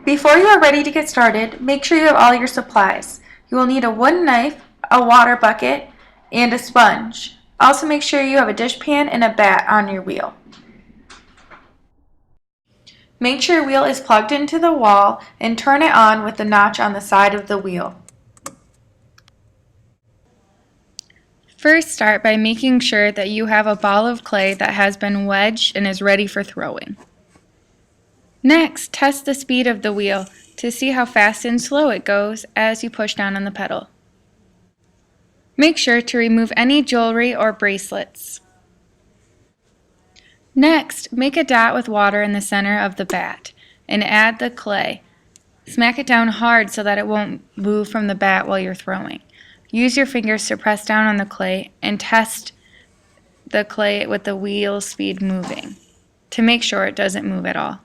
Before you are ready to get started, make sure you have all your supplies. You will need a wooden knife, a water bucket, and a sponge. Also make sure you have a dishpan and a bat on your wheel. Make sure your wheel is plugged into the wall and turn it on with the notch on the side of the wheel. First, start by making sure that you have a ball of clay that has been wedged and is ready for throwing. Next, test the speed of the wheel to see how fast and slow it goes as you push down on the pedal. Make sure to remove any jewelry or bracelets. Next, make a dot with water in the center of the bat and add the clay. Smack it down hard so that it won't move from the bat while you're throwing. Use your fingers to press down on the clay and test the clay with the wheel speed moving to make sure it doesn't move at all.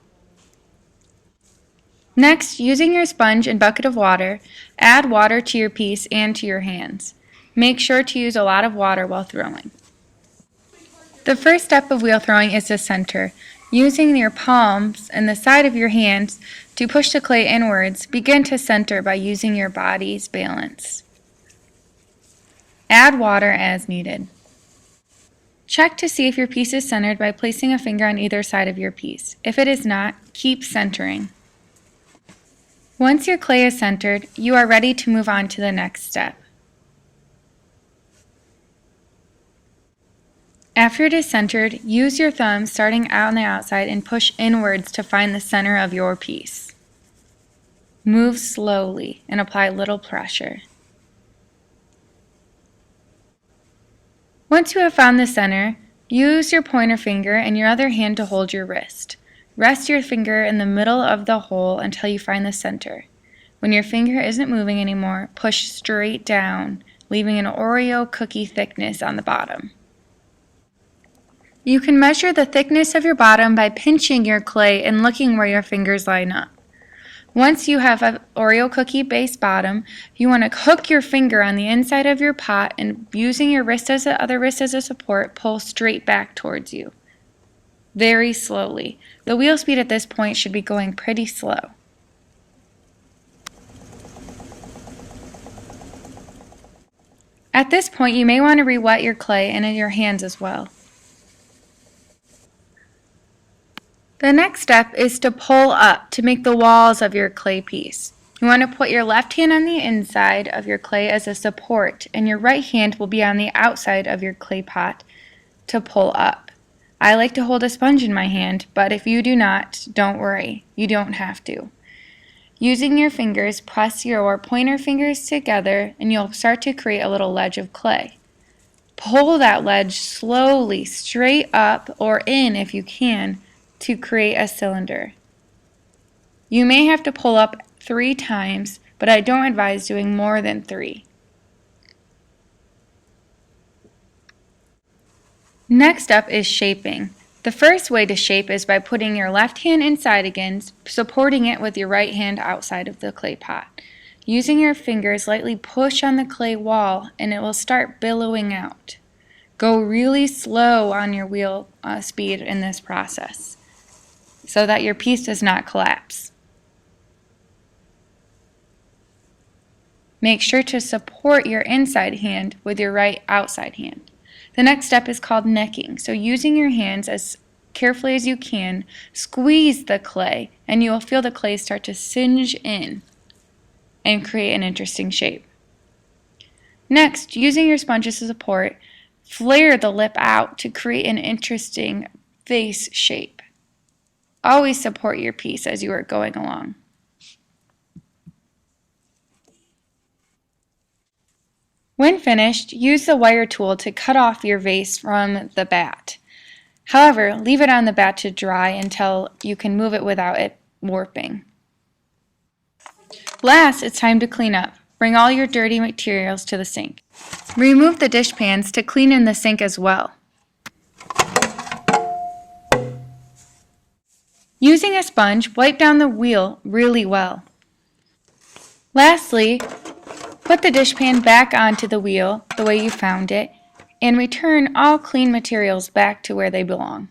Next, using your sponge and bucket of water, add water to your piece and to your hands. Make sure to use a lot of water while throwing. The first step of wheel throwing is to center. Using your palms and the side of your hands to push the clay inwards, begin to center by using your body's balance. Add water as needed. Check to see if your piece is centered by placing a finger on either side of your piece. If it is not, keep centering. Once your clay is centered, you are ready to move on to the next step. After it is centered, use your thumb starting out on the outside and push inwards to find the center of your piece. Move slowly and apply little pressure. Once you have found the center, use your pointer finger and your other hand to hold your wrist. Rest your finger in the middle of the hole until you find the center. When your finger isn't moving anymore, push straight down, leaving an Oreo cookie thickness on the bottom. You can measure the thickness of your bottom by pinching your clay and looking where your fingers line up. Once you have an Oreo cookie base bottom, you want to hook your finger on the inside of your pot and using your other wrist as a support, pull straight back towards you. Very slowly. The wheel speed at this point should be going pretty slow. At this point, you may want to re-wet your clay and in your hands as well. The next step is to pull up to make the walls of your clay piece. You want to put your left hand on the inside of your clay as a support, and your right hand will be on the outside of your clay pot to pull up. I like to hold a sponge in my hand, but if you do not, don't worry, you don't have to. Using your fingers, press your pointer fingers together and you'll start to create a little ledge of clay. Pull that ledge slowly straight up or in if you can to create a cylinder. You may have to pull up 3 times, but I don't advise doing more than 3. Next up is shaping. The first way to shape is by putting your left hand inside again, supporting it with your right hand outside of the clay pot. Using your fingers, lightly push on the clay wall and it will start billowing out. Go really slow on your wheel speed in this process so that your piece does not collapse. Make sure to support your inside hand with your right outside hand. The next step is called necking. So using your hands as carefully as you can, squeeze the clay and you will feel the clay start to singe in and create an interesting shape. Next, using your sponge as a support, flare the lip out to create an interesting face shape. Always support your piece as you are going along. When finished, use the wire tool to cut off your vase from the bat. However, leave it on the bat to dry until you can move it without it warping. Last, it's time to clean up. Bring all your dirty materials to the sink. Remove the dish pans to clean in the sink as well. Using a sponge, wipe down the wheel really well. Lastly, put the dishpan back onto the wheel the way you found it and return all clean materials back to where they belong.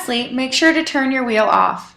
Lastly, make sure to turn your wheel off.